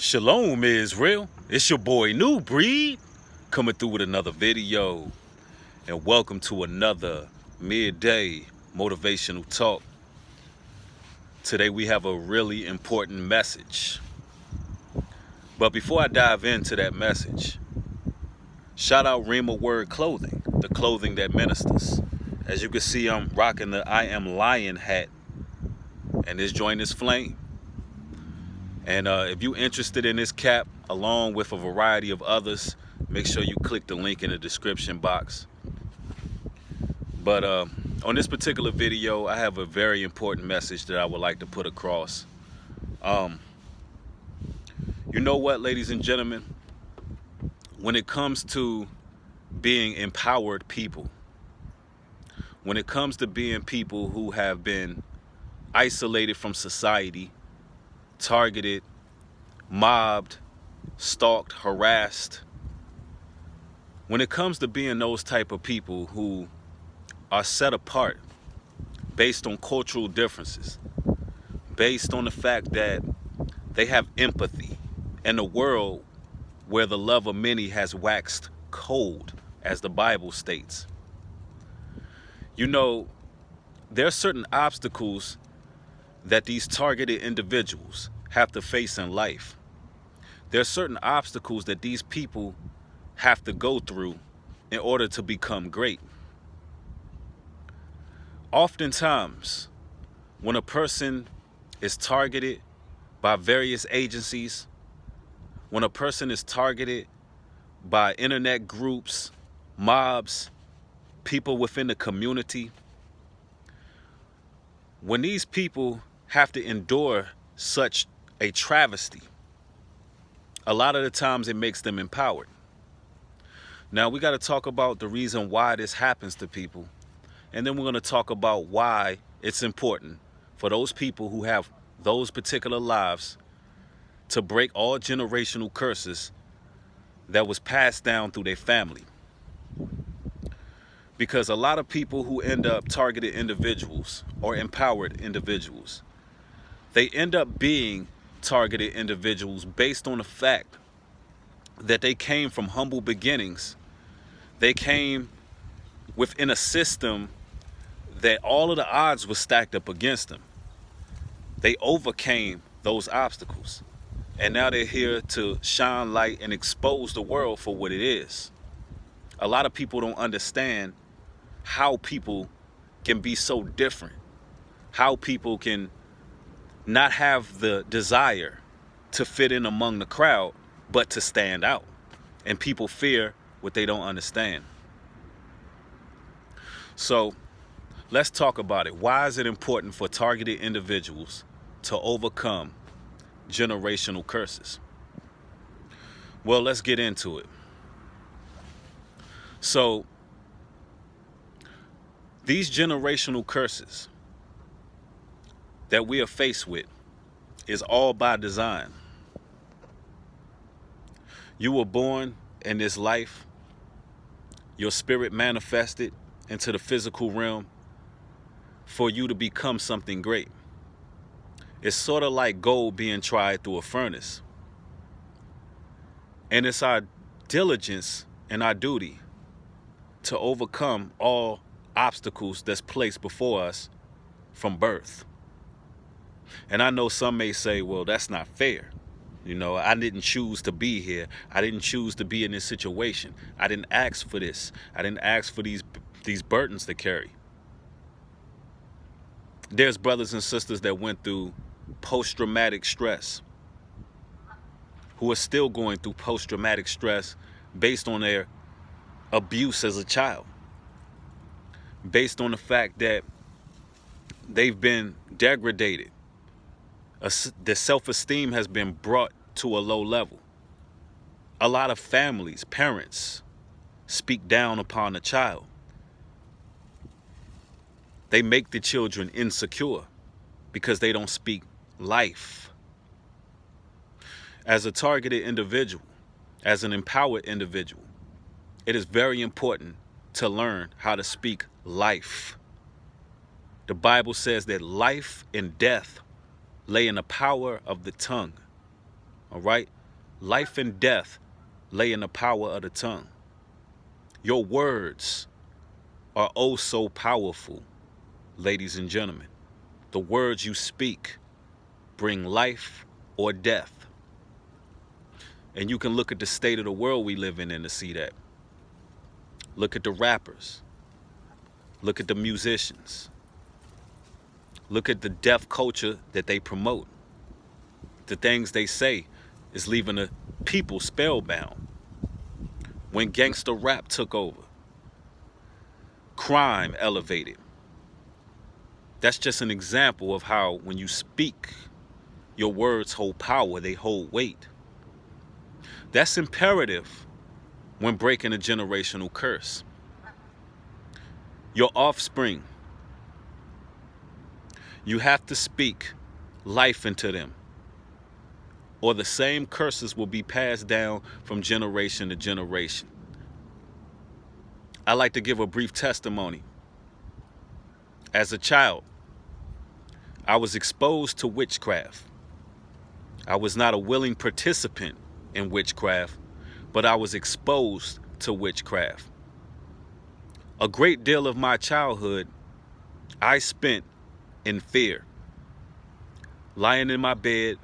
Shalom, Israel. It's your boy New Breed coming through with another video. And welcome to another midday motivational talk. Today we have a really important message. But before I dive into that message, shout out Rima Word Clothing, the clothing that ministers. As you can see, I'm rocking the I Am Lion hat, and this joint is flame. And if you're interested in this cap, along with a variety of others, make sure you click the link in the description box. But on this particular video, I have a very important message that I would like to put across. You know what, ladies and gentlemen? When it comes to being empowered people, when it comes to being people who have been isolated from society, targeted, mobbed, stalked, harassed. When it comes to being those type of people who are set apart based on cultural differences, based on the fact that they have empathy in a world where the love of many has waxed cold, as the Bible states. You know, there are certain obstacles that these targeted individuals have to face in life. There are certain obstacles that these people have to go through in order to become great. Oftentimes, when a person is targeted by various agencies, when a person is targeted by internet groups, mobs, people within the community, when these people have to endure such a travesty, a lot of the times it makes them empowered. Now we got to talk about the reason why this happens to people, and then we're going to talk about why it's important for those people who have those particular lives to break all generational curses that was passed down through their family. Because a lot of people who end up targeted individuals or empowered individuals, they end up being targeted individuals based on the fact that they came from humble beginnings. They came within a system that all of the odds were stacked up against them. They overcame those obstacles, and now they're here to shine light and expose the world for what it is. A lot of people don't understand how people can be so different, how people can not have the desire to fit in among the crowd, but to stand out. And people fear what they don't understand. So let's talk about it. Why is it important for targeted individuals to overcome generational curses? Well, let's get into it. So these generational curses that we are faced with is all by design. You were born in this life, your spirit manifested into the physical realm for you to become something great. It's sort of like gold being tried through a furnace. And it's our diligence and our duty to overcome all obstacles that's placed before us from birth. And I know some may say, well, that's not fair. You know, I didn't choose to be here. I didn't choose to be in this situation. I didn't ask for this. I didn't ask for these burdens to carry. There's brothers and sisters that went through post-traumatic stress, who are still going through post-traumatic stress based on their abuse as a child, based on the fact that they've been degraded. The self-esteem has been brought to a low level. A lot of families, parents, speak down upon the child. They make the children insecure because they don't speak life. As a targeted individual, as an empowered individual, it is very important to learn how to speak life. The Bible says that life and death lay in the power of the tongue. All right? Life and death lay in the power of the tongue. Your words are oh so powerful, ladies and gentlemen. The words you speak bring life or death. And you can look at the state of the world we live in to see that. Look at the rappers. Look at the musicians. Look at the deaf culture that they promote. The things they say is leaving the people spellbound. When gangster rap took over, crime elevated. That's just an example of how when you speak, your words hold power, they hold weight. That's imperative when breaking a generational curse. Your offspring, you have to speak life into them, or the same curses will be passed down from generation to generation. I like to give a brief testimony. As a child, I was exposed to witchcraft. I was not a willing participant in witchcraft, but I was exposed to witchcraft. A great deal of my childhood I spent in fear, lying in my bed,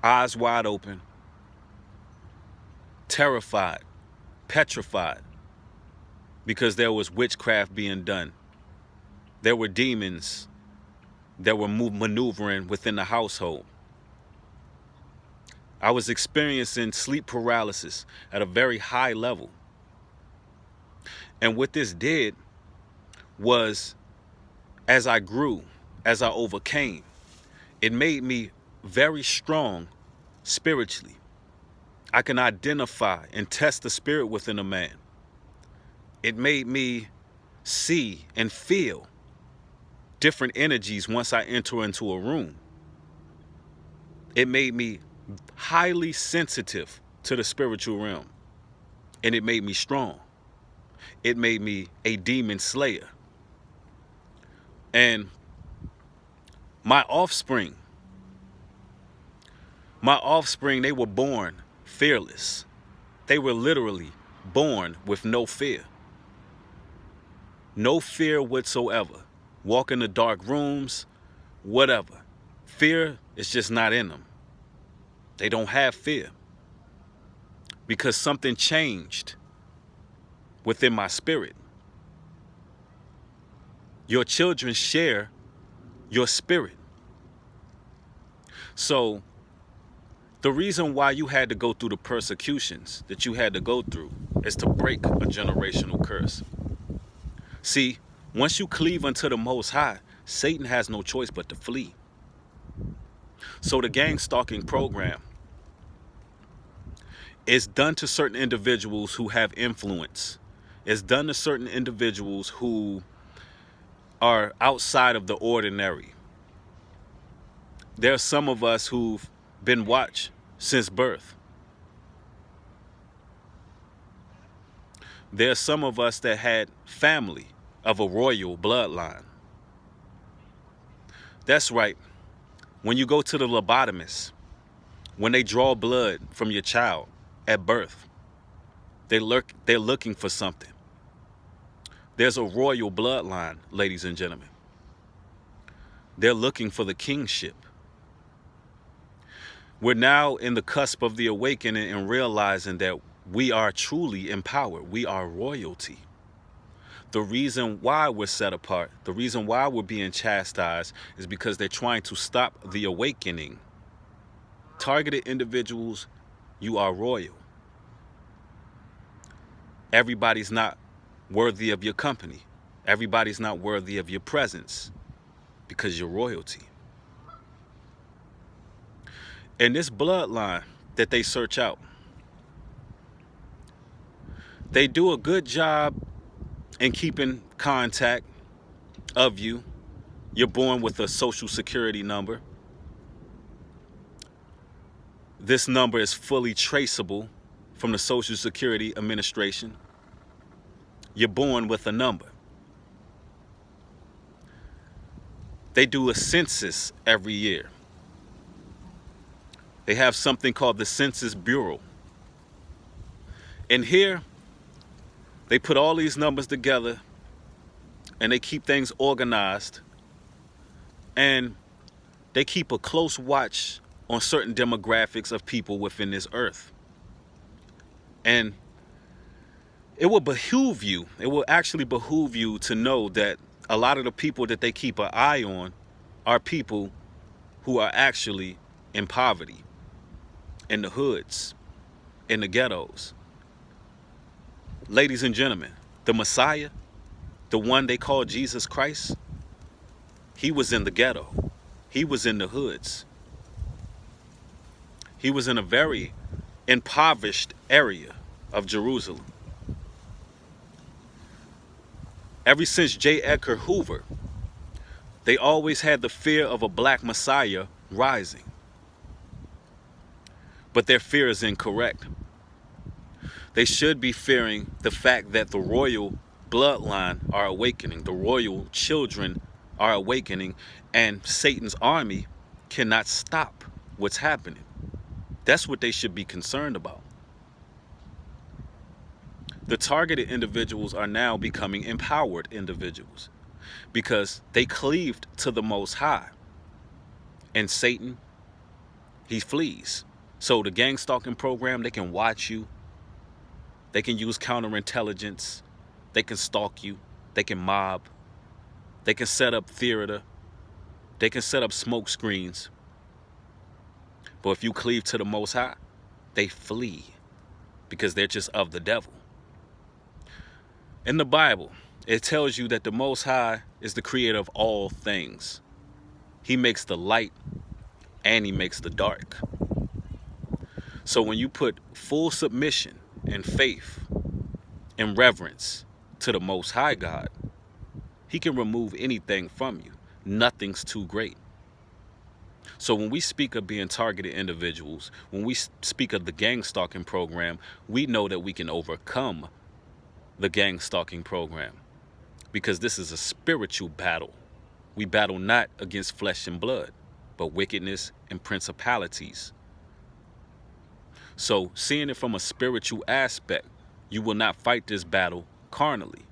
eyes wide open, terrified, petrified, because there was witchcraft being done. There were demons that were maneuvering within the household. I was experiencing sleep paralysis at a very high level. And what this did was, as I grew, as I overcame, it made me very strong spiritually. I can identify and test the spirit within a man. It made me see and feel different energies once I enter into a room. It made me highly sensitive to the spiritual realm, and it made me strong. It made me a demon slayer. And my offspring, they were born fearless. They were literally born with no fear. No fear whatsoever. Walk in the dark rooms, whatever. Fear is just not in them. They don't have fear because something changed within my spirit. Your children share your spirit. So the reason why you had to go through the persecutions that you had to go through is to break a generational curse. See, once you cleave unto the Most High, Satan has no choice but to flee. So the gang stalking program is done to certain individuals who have influence. It's done to certain individuals who are outside of the ordinary. There are some of us who've been watched since birth. There are some of us that had family of a royal bloodline. That's right. When you go to the lobotomist, when they draw blood from your child at birth, they're looking for something. There's a royal bloodline, ladies and gentlemen. They're looking for the kingship. We're now in the cusp of the awakening and realizing that we are truly empowered. We are royalty. The reason why we're set apart, the reason why we're being chastised is because they're trying to stop the awakening. Targeted individuals, you are royal. Everybody's not worthy of your company. Everybody's not worthy of your presence because you're royalty. And this bloodline that they search out, they do a good job in keeping contact of you. You're born with a social security number. This number is fully traceable from the Social Security Administration. You're born with a number. They do a census every year. They have something called the Census Bureau. And here, they put all these numbers together and they keep things organized. And they keep a close watch on certain demographics of people within this earth. And it will actually behoove you to know that a lot of the people that they keep an eye on are people who are actually in poverty, in the hoods, in the ghettos. Ladies and gentlemen, the Messiah, the one they call Jesus Christ, he was in the ghetto. He was in the hoods. He was in a very impoverished area of Jerusalem. Ever since J. Edgar Hoover, they always had the fear of a black Messiah rising. But their fear is incorrect. They should be fearing the fact that the royal bloodline are awakening, the royal children are awakening, and Satan's army cannot stop what's happening. That's what they should be concerned about. The targeted individuals are now becoming empowered individuals because they cleaved to the Most High. And Satan, he flees. So the gang stalking program, they can watch you. They can use counterintelligence. They can stalk you. They can mob. They can set up theater. They can set up smoke screens. But if you cleave to the Most High, they flee because they're just of the devil. In the Bible, it tells you that the Most High is the creator of all things. He makes the light and he makes the dark. So when you put full submission and faith and reverence to the Most High God, he can remove anything from you. Nothing's too great. So when we speak of being targeted individuals, when we speak of the gang stalking program, we know that we can overcome the gang stalking program because this is a spiritual battle. We battle not against flesh and blood, but wickedness and principalities. So seeing it from a spiritual aspect, you will not fight this battle carnally.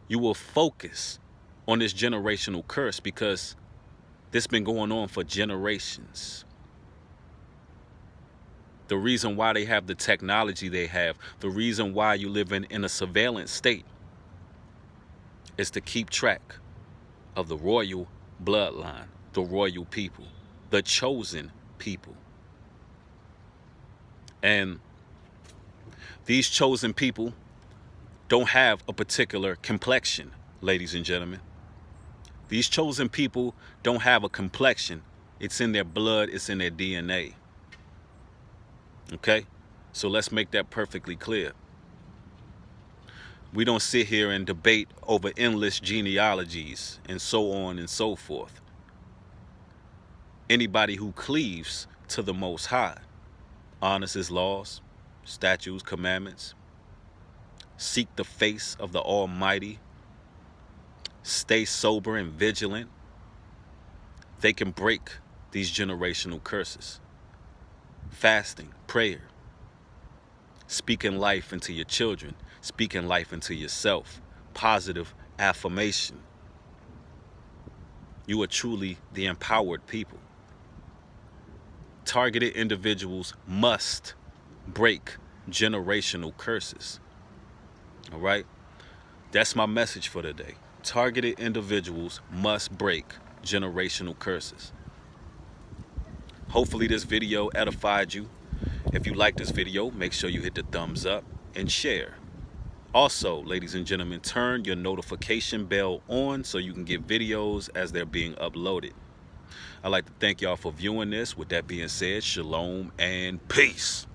You will focus on this generational curse because this has been going on for generations. The reason why they have the technology they have, the reason why you live in a surveillance state is to keep track of the royal bloodline, the royal people, the chosen people. And these chosen people don't have a particular complexion, ladies and gentlemen. These chosen people don't have a complexion. It's in their blood, it's in their DNA. Okay? So let's make that perfectly clear. We don't sit here and debate over endless genealogies and so on and so forth. Anybody who cleaves to the Most High honors his laws, statutes, commandments, seek the face of the Almighty, stay sober and vigilant, they can break these generational curses. Fasting, prayer, speaking life into your children, speaking life into yourself, positive affirmation. You are truly the empowered people. Targeted individuals must break generational curses. All right? That's my message for today. Targeted individuals must break generational curses. Hopefully this video edified you. If you like this video, make sure you hit the thumbs up and share. Also, ladies and gentlemen, turn your notification bell on so you can get videos as they're being uploaded. I'd like to thank y'all for viewing this. With that being said, shalom and peace.